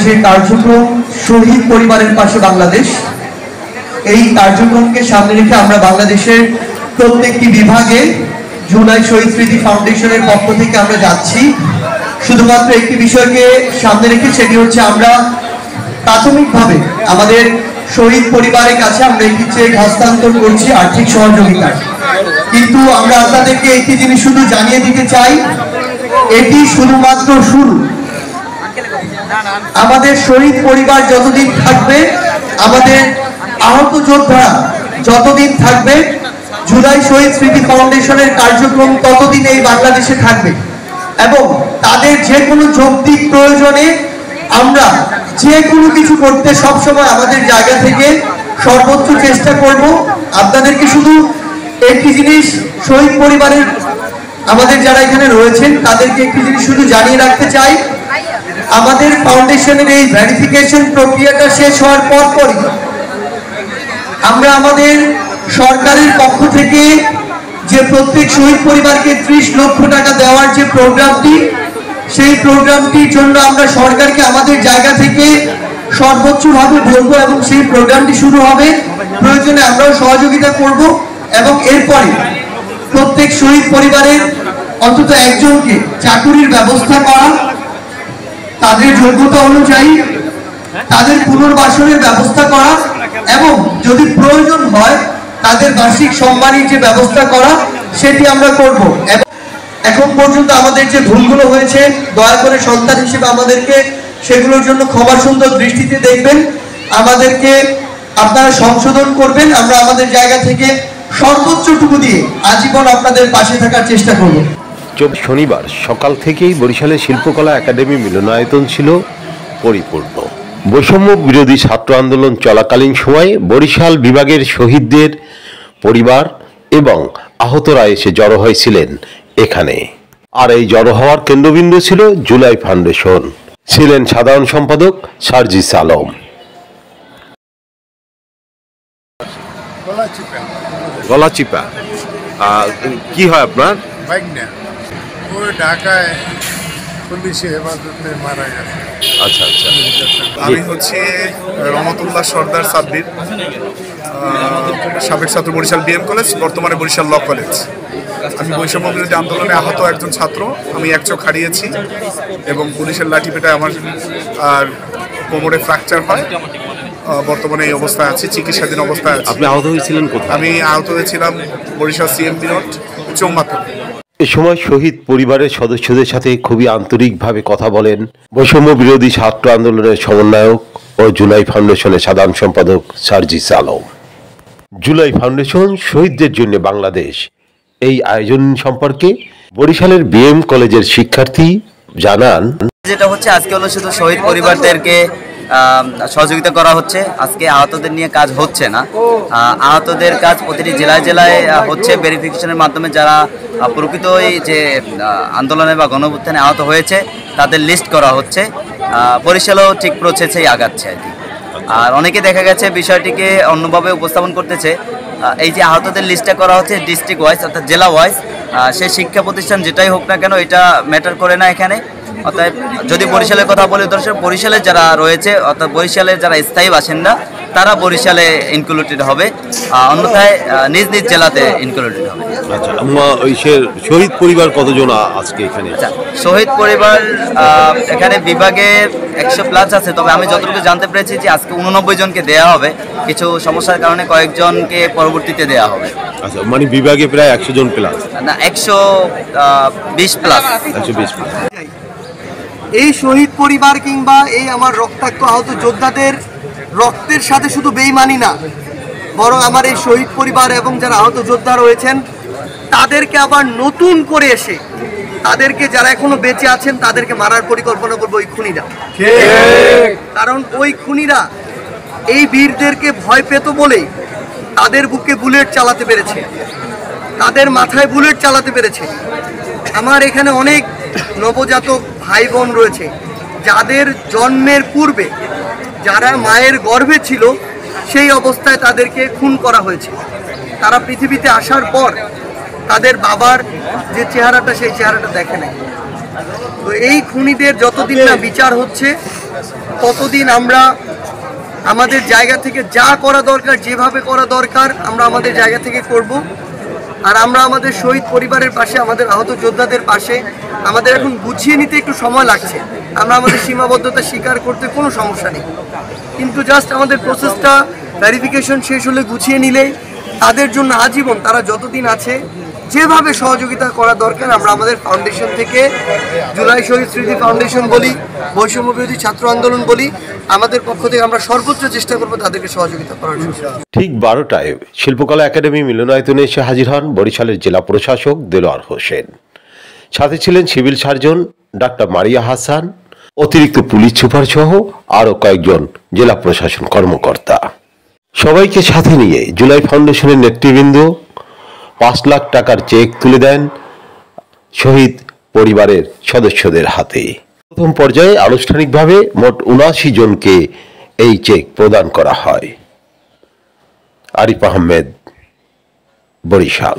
যে কার্যক্রম শহীদ পরিবারের পাশে বাংলাদেশ, এই কার্যক্রমকে সামনে রেখে আমরা বাংলাদেশের প্রত্যেকটি বিভাগে জুলাই শহীদ স্মৃতি ফাউন্ডেশনের পক্ষ থেকে আমরা যাচ্ছি। শুধুমাত্র একটি বিষয়কে সামনে রেখে, সেটি হচ্ছে আমরা প্রাথমিকভাবে আমাদের শহীদ পরিবারের কাছে আমরা একটি চেক হস্তান্তর করছি আর্থিক সহযোগিতা। কিন্তু আমরা আপনাদেরকে একটি জিনিস শুধু জানিয়ে দিতে চাই, এটি শুধুমাত্র শুরু। আমাদের শহীদ পরিবার যতদিন থাকবে, আমাদের আহত যোদ্ধারা যতদিন থাকবে, জুলাই শহীদ স্মৃতি ফাউন্ডেশনের কার্যক্রম ততদিন এই বাংলাদেশে থাকবে এবং তাদের যে কোনো যৌক্তিক প্রয়োজনে আমরা যে কোনো কিছু করতে সবসময় আমাদের জায়গা থেকে সর্বোচ্চ চেষ্টা করব। আপনাদেরকে শুধু একটি জিনিস, শহীদ পরিবারের আমাদের যারা এখানে রয়েছেন তাদেরকে একটি জিনিস শুধু জানিয়ে রাখতে চাই, আমাদের ফাউন্ডেশনের এই ভেরিফিকেশন প্রক্রিয়াটা শেষ হওয়ার পরপরই আমরা আমাদের সরকারের পক্ষ থেকে যে প্রত্যেক শহীদ পরিবারকে 30 লক্ষ টাকা দেওয়ার যে প্রোগ্রামটি, সেই প্রোগ্রামটির জন্য আমরা সরকারকে আমাদের জায়গা থেকে সর্বোচ্চভাবে বলবো এবং সেই প্রোগ্রামটি শুরু হবে। প্রয়োজনে আমরাও সহযোগিতা করব এবং এরপরে প্রত্যেক শহীদ পরিবারের অন্তত একজনকে চাকুরির ব্যবস্থা করা, তাদের যোগ্যতা অনুযায়ী তাদের পুনর্বাসনের ব্যবস্থা করা এবং যদি প্রয়োজন হয় তাদের বার্ষিক সম্মানের যে ব্যবস্থা করা, সেটি আমরা করব। এখন পর্যন্ত আমাদের যে ভুলগুলো হয়েছে, দয়া করে সন্তান হিসেবে আমাদেরকে সেগুলোর জন্য ক্ষমা সুন্দর দৃষ্টিতে দেখবেন, আমাদেরকে আপনারা সংশোধন করবেন। আমরা আমাদের জায়গা থেকে সর্বোচ্চটুকু দিয়ে আজীবন আপনাদের পাশে থাকার চেষ্টা করব। শনিবার সকাল থেকেই বরিশালের শিল্পকলা একাডেমি মিলনায়তন ছিল পরিপূর্ণ। বৈষম্য বিরোধী ছাত্র আন্দোলন চলাকালীন সময়ে বরিশাল বিভাগের শহীদদের পরিবার এবং আহতরা এসে জড়ো হয়েছিলেন এখানে। আর এই জড়ো হওয়ার কেন্দ্রবিন্দু ছিল জুলাই ফাউন্ডেশন। ছিলেন সাধারণ সম্পাদক সার্জিস আলম। গলাচিপা কি হয় আপনার? ঢাকায় পুলিশে হেফাজতে মারা গেছে। আচ্ছা আচ্ছা। আমি হচ্ছে রহমতুল্লাহ সর্দার সাব্বির, সাবেক ছাত্র বরিশাল বিএম কলেজ, বর্তমানে বরিশাল ল কলেজ। আমি বৈষম্য বিরোধী আন্দোলনে আহত একজন ছাত্র। আমি এক চোখ হারিয়েছি এবং পুলিশের লাঠি পেটায় আমার আর কোমরে ফ্র্যাকচার হয়। বর্তমানে এই অবস্থায় আছি, চিকিৎসাধীন অবস্থায় আছি। আপনি আহত হয়েছিলেন কোথায়? আমি আহত হয়েছিলাম বরিশাল সিএমপি রোড চৌমাথা। এ সময় শহীদ পরিবারের সদস্যদের সাথে খুবই আন্তরিকভাবে কথা বলেন বৈষম্য বিরোধী ছাত্র আন্দোলনের সমন্বয়ক ও জুলাই ফাউন্ডেশনের সাধারণ সম্পাদক সার্জিস আলম। জুলাই ফাউন্ডেশন শহীদদের জন্য বাংলাদেশ এই আয়োজন সম্পর্কে বরিশালের বিএম কলেজের শিক্ষার্থী জানান, যেটা হচ্ছে আজকে হলো শুধু শহীদ পরিবারদেরকে সহযোগিতা করা হচ্ছে। আজকে আহতদের নিয়ে কাজ হচ্ছে না, আহতদের কাজ প্রতিটি জেলায় জেলায় হচ্ছে। ভেরিফিকেশনের মাধ্যমে যারা প্রকৃতই যে আন্দোলনে বা গণঅভ্যুত্থানে আহত হয়েছে তাদের লিস্ট করা হচ্ছে। বরিশালও ঠিক প্রসেসেই আগাচ্ছে আর কি। আর অনেকে দেখা গেছে বিষয়টিকে অন্যভাবে উপস্থাপন করতেছে। এই যে আহতদের লিস্টটা করা হচ্ছে ডিস্ট্রিক্ট ওয়াইজ অর্থাৎ জেলা ওয়াইজ, সেই শিক্ষা প্রতিষ্ঠান যেটাই হোক না কেন এটা ম্যাটার করে না এখানে। অর্থাৎ যদি বরিশালের কথা বলি, দর্শক বরিশালের যারা রয়েছে অর্থাৎ বরিশালের যারা স্থায়ী বাসিন্দা তারা বরিশালে ইনক্লুডেড হবে, অন্যথায় নিজ নিজ জেলাতে ইনক্লুডেড হবে। আচ্ছা, শহীদ পরিবার কতজন আজকে এখানে? আচ্ছা, শহীদ পরিবার এখানে বিভাগে 100+ আছে, তবে আমি যতটুকু জানতে পেরেছি যে আজকে 89 জনকে দেওয়া হবে। কিছু সমস্যার কারণে কয়েকজনকে পরবর্তীতে দেওয়া হবে। আচ্ছা, মানে বিভাগে প্রায় 100 জন প্লাস না, 120+। 120 প্লাস। এই শহীদ পরিবার কিংবা এই আমার রক্তাক্ত আহত যোদ্ধাদের রক্তের সাথে শুধু বেইমানি না, বরং আমার এই শহীদ পরিবার এবং যারা আহত যোদ্ধা রয়েছেন তাদেরকে আবার নতুন করে এসে তাদেরকে যারা এখনো বেঁচে আছেন তাদেরকে মারার পরিকল্পনা করবে ওই খুনিরা। কারণ ওই খুনিরা এই বীরদেরকে ভয় পেত বলেই তাদের বুকে বুলেট চালাতে পেরেছে, তাদের মাথায় বুলেট চালাতে পেরেছে। আমার এখানে অনেক নবজাতক ভাই বোন রয়েছে যাদের জন্মের পূর্বে যারা মায়ের গর্ভে ছিল সেই অবস্থায় তাদেরকে খুন করা হয়েছে। তারা পৃথিবীতে আসার পর তাদের বাবার যে চেহারাটা সেই চেহারাটা দেখে নাই। তো এই খুনিদের যতদিন না বিচার হচ্ছে ততদিন আমরা আমাদের জায়গা থেকে যা করা দরকার, যেভাবে করা দরকার আমরা আমাদের জায়গা থেকে করব। আর আমরা আমাদের শহীদ পরিবারের পাশে, আমাদের আহত যোদ্ধাদের পাশে। আমাদের এখন গুছিয়ে নিতে একটু সময় লাগছে, আমরা আমাদের সীমাবদ্ধতা স্বীকার করতে কোনো সমস্যা নেই, কিন্তু জাস্ট আমাদের প্রসেসটা ভেরিফিকেশন শেষ হলে গুছিয়ে নিলেই তাদের জন্য আজীবন, তারা যতদিন আছে যেভাবে সহযোগিতা করা দরকার আমরা আমাদের ফাউন্ডেশন থেকে, জুলাই শহীদ স্মৃতি ফাউন্ডেশন বলি, বৈষম্য বিরোধী ছাত্র আন্দোলন বলি, আমাদের পক্ষ থেকে আমরা সর্বোচ্চ চেষ্টা করবো তাদেরকে সহযোগিতা করার জন্য। ঠিক 12টায় শিল্পকলা একাডেমি মিলনায়তনে এসে হাজির হন বরিশালের জেলা প্রশাসক দেলোয়ার হোসেন। সাথে ছিলেন সিভিল সার্জন ডাক্তার মারিয়া হাসান, অতিরিক্ত পুলিশ সুপার সহ আরও কয়েকজন জেলা প্রশাসন কর্মকর্তা। সবাইকে সাথে নিয়ে জুলাই ফাউন্ডেশনের নেতৃবৃন্দ 5 লাখ টাকার চেক তুলে দেন শহীদ পরিবারের সদস্যদের হাতে। প্রথম পর্যায়ে আনুষ্ঠানিকভাবে মোট 79 জনকে এই চেক প্রদান করা হয়। আরিফ আহমেদ, বরিশাল।